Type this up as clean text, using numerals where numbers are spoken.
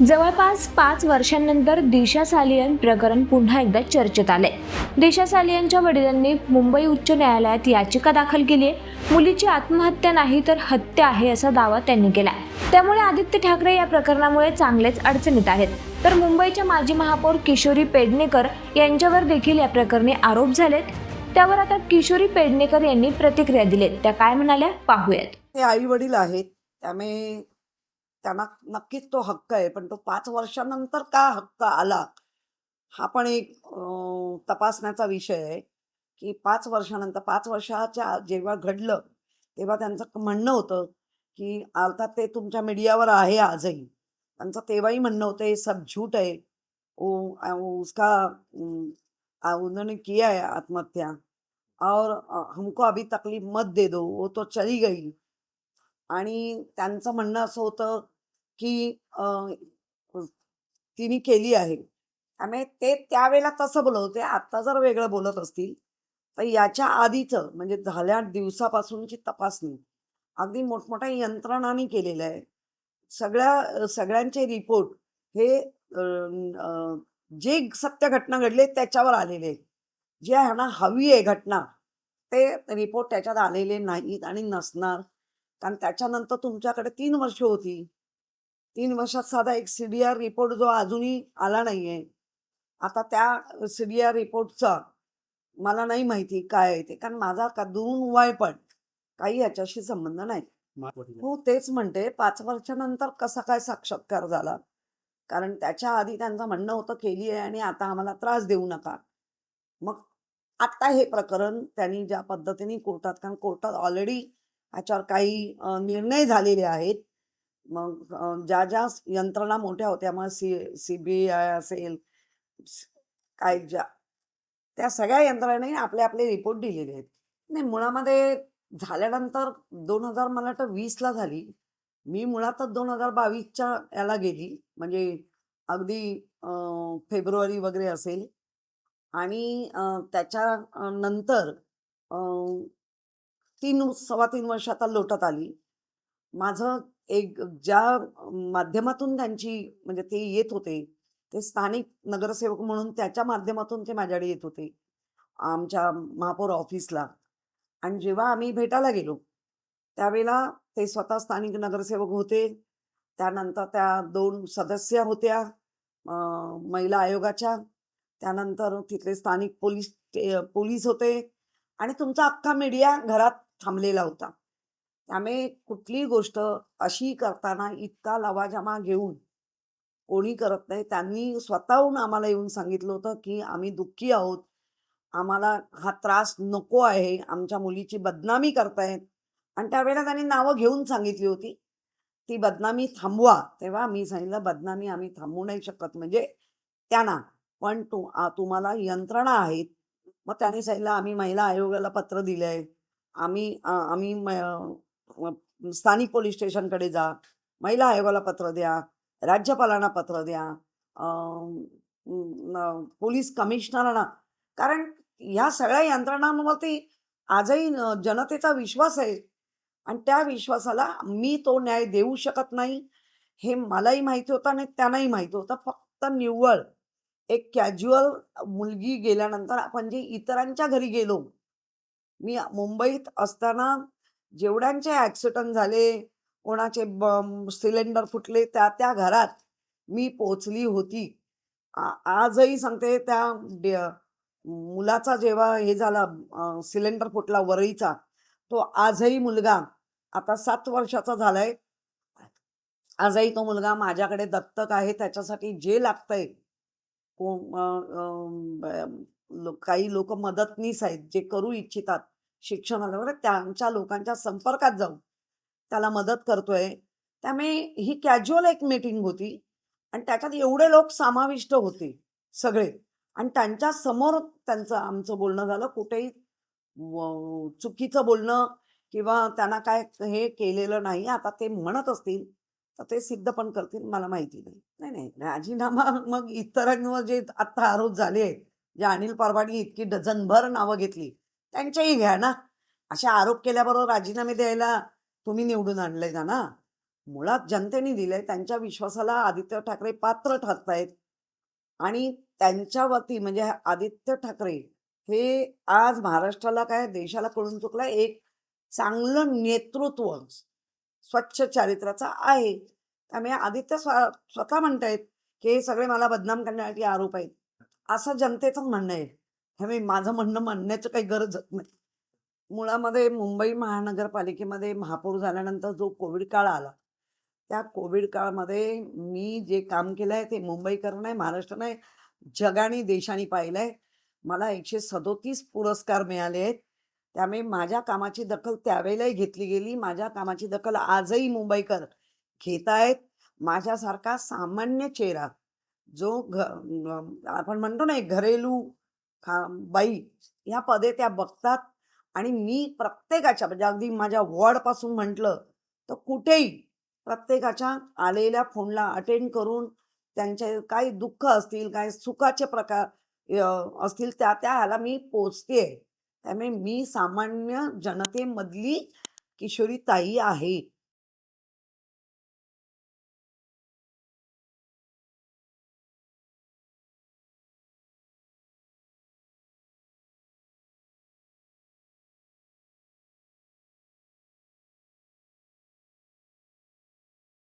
जवळपास 5 वर्षांनंतर दिशा सालियन प्रकरण पुन्हा एकदा चर्चेत आले। दिशा सालियनच्या वडिलांनी मुंबई उच्च न्यायालयात याचिका दाखल केली आहे। मुलीची आत्महत्या नाही तर हत्या आहे असा दावा त्यांनी केला। त्यामुळे आदित्य ठाकरे या प्रकरणामुळे चांगलेच अडचणीत आहेत। तर मुंबईच्या माजी महापौर किशोरी पेडणेकर यांच्यावर देखील या प्रकरणी आरोप झालेत। त्यावर आता किशोरी पेडणेकर यांनी प्रतिक्रिया दिलीत। त्या काय म्हणाल्या पाहूयात। ते आई वडील आहेत, त्यामुळे त्यांना नक्कीच तो हक्क आहे, पण तो 5 वर्षानंतर का हक्क आला हा पण एक तपासण्याचा विषय आहे की 5 वर्षानंतर 5 वर्षाच्या जेव्हा घडलं तेव्हा त्यांचं म्हणणं होतं की अर्थात ते तुमच्या मीडियावर आहे आजही, त्यांचं तेव्हाही म्हणणं होतं ये सब झूठ है, उसका उन्होंने किया है आत्महत्या और हमको अभी तकलीफ मत दे दो, वो तो चली गई। आणि त्यांचं म्हणणं असं होतं की तिने केली आहे, त्यामुळे ते त्यावेळेला तसं बोलत होते। आता जर वेगळं बोलत असतील तर याच्या आधीचं म्हणजे झाल्या दिवसापासूनची तपासणी अगदी मोठमोठ्या यंत्रणांनी केलेलं आहे। सगळ्यांचे रिपोर्ट हे जे सत्य घटना घडले त्याच्यावर आलेले आहेत। जे ह्यांना हवी आहे घटना ते रिपोर्ट त्याच्यात आलेले नाहीत आणि नसणार, कारण त्याच्यानंतर तुमच्याकडे 3 वर्ष होती। 3 वर्षात साधा एक CDR रिपोर्ट जो अजूनही आला नाहीये। आता त्या CDR रिपोर्टचा मला नाही माहिती काय आहे ते, कारण माझा कधून वय पण काही याच्याशी संबंध नाही। हो तेच म्हणते 5 वर्षानंतर कसा काय साक्षात्कार झाला, कारण त्याच्या आधी त्यांचं म्हणणं होतं केली आहे आणि आता आम्हाला त्रास देऊ नका। मग आता हे प्रकरण त्यांनी ज्या पद्धतीने कोर्टात, कारण कोर्टात ऑलरेडी याच्यावर काही निर्णय झालेले आहेत। मग ज्या ज्या यंत्रणा मोठ्या होत्या, मग CBI असेल काय ज्या त्या सगळ्या यंत्रणांनी आपले आपले रिपोर्ट दिलेले आहेत। नाही मुळामध्ये झाल्यानंतर 2000 मला वाटतं 20ला झाली, मी मुळातच 2022च्या याला गेली, म्हणजे अगदी फेब्रुवारी वगैरे असेल। आणि त्याच्या नंतर 3-3.25 वर्ष आता लोटत आली। माझं एक ज्या माध्यमातून त्यांची म्हणजे ते येत होते, ते स्थानिक नगरसेवक म्हणून त्याच्या माध्यमातून ते माझ्याकडे येत होते आमच्या महापौर ऑफिसला। आणि जेव्हा आम्ही भेटायला गेलो त्यावेळेला ते स्वतः स्थानिक नगरसेवक होते। त्यानंतर त्या 2 सदस्य होत्या महिला आयोगाच्या, त्यानंतर तिथले स्थानिक पोलीस होते आणि तुमचा अख्खा मीडिया घरात थांबलेला होता। त्यामुळे कुठलीही गोष्ट अशी करताना इतका लवाजमा घेऊन कोणी करत नाही। त्यांनी स्वतःहून आम्हाला येऊन सांगितलं होतं की आम्ही दुःखी आहोत, आम्हाला हा त्रास नको आहे, आमच्या मुलीची बदनामी करतायत। आणि त्यावेळेला त्यांनी नावं घेऊन सांगितली होती ती बदनामी थांबवा। तेव्हा मी सांगितलं बदनामी आम्ही थांबवू नाही शकत, म्हणजे त्यांना पण तुम्हाला यंत्रणा आहेत। मग त्यांनी सांगितलं आम्ही महिला आयोगाला पत्र दिलंय, आम्ही स्थानिक पोलीस स्टेशनकडे जा, महिला आयोगाला पत्र द्या, राज्यपालांना पत्र द्या, पोलीस कमिशनरांना, कारण ह्या सगळ्या यंत्रणांवरती आजही जनतेचा विश्वास आहे आणि त्या विश्वासाला मी तो न्याय देऊ शकत नाही हे मलाही माहिती होतं आणि त्यांनाही माहिती होतं। फक्त निव्वळ एक कॅज्युअल मुलगी गेल्यानंतर आपण जे इतरांच्या घरी गेलो, मी मुंबईत असताना जेवढ्यांचे ॲक्सिडेंट झाले, कोणाचे सिलेंडर फुटले, त्या त्या घरात मी पोचली होती। आजही सांगते त्या मुलाचा जेव्हा हे झाला सिलेंडर फुटला वरईचा, तो आजही मुलगा आता 7 वर्षाचा झालाय, आजही तो मुलगा माझ्याकडे दत्तक आहे। त्याच्यासाठी जे लागतंय काही लोक मदतनीस आहेत जे करू इच्छितात शिक्षणाला वगैरे, त्यांच्या लोकांच्या संपर्कात जाऊन त्याला मदत करतोय। त्यामुळे ही कॅज्युअल एक मीटिंग होती आणि त्याच्यात एवढे लोक समाविष्ट होते सगळे, आणि त्यांच्या समोर त्यांचं आमचं बोलणं झालं। कुठेही चुकीचं बोलणं किंवा त्यांना काय हे केलेलं नाही। आता ते म्हणत असतील तर ते सिद्ध पण करतील, मला माहिती नाही। नाही नाही राजीनामा मग इतरांवर जे आता आरोप झाले आहेत, जे अनिल परबांनी इतकी डझनभर नावं घेतली त्यांच्याही घ्या ना। असे आरोप केल्याबरोबर राजीनामे द्यायला तुम्ही निवडून आणले का ना? मुळात जनतेने दिलंय, त्यांच्या विश्वासाला आदित्य ठाकरे पात्र ठरतायत आणि त्यांच्या वती म्हणजे आदित्य ठाकरे हे आज महाराष्ट्राला काय देशाला कळून चुकलं एक चांगलं नेतृत्व स्वच्छ चारित्र्याचा आहे. त्यामुळे आदित्य स्वतः म्हणतायत, की हे सगळे मला बदनाम करण्यासाठी आरोप आहेत. असं जनतेचं म्हणणं आहे. त्यामुळे माझं म्हणणं म्हणण्याची काही गरजच नाही. मुळामध्ये मुंबई महानगरपालिकेमध्ये महापौर झाल्यानंतर जो कोविड काळ आला, त्या कोविड काळामध्ये मी जे काम केलंय ते मुंबईकर नाही, महाराष्ट्र नाही, जगाने देशाने पाहिलंय. मला 137 पुरस्कार मिळाले आहेत. त्यामुळे माझ्या कामाची दखल त्यावेळेलाही घेतली गेली. माझ्या कामाची दखल आजही मुंबईकर घेत आहेत. माझ्यासारखा सामान्य चेहरा जो आपण म्हणतो ना एक घरेलू बाई ह्या पदे त्या बघतात आणि मी प्रत्येकाच्या म्हणजे अगदी माझ्या वॉर्डपासून म्हटलं तर कुठेही प्रत्येकाच्या आलेल्या फोनला अटेंड करून त्यांचे काही दुःख असतील, काही सुखाचे प्रकार असतील त्या त्या ह्याला मी पोचतेय. त्यामुळे मी सामान्य जनतेमधली किशोरी ताई आहे.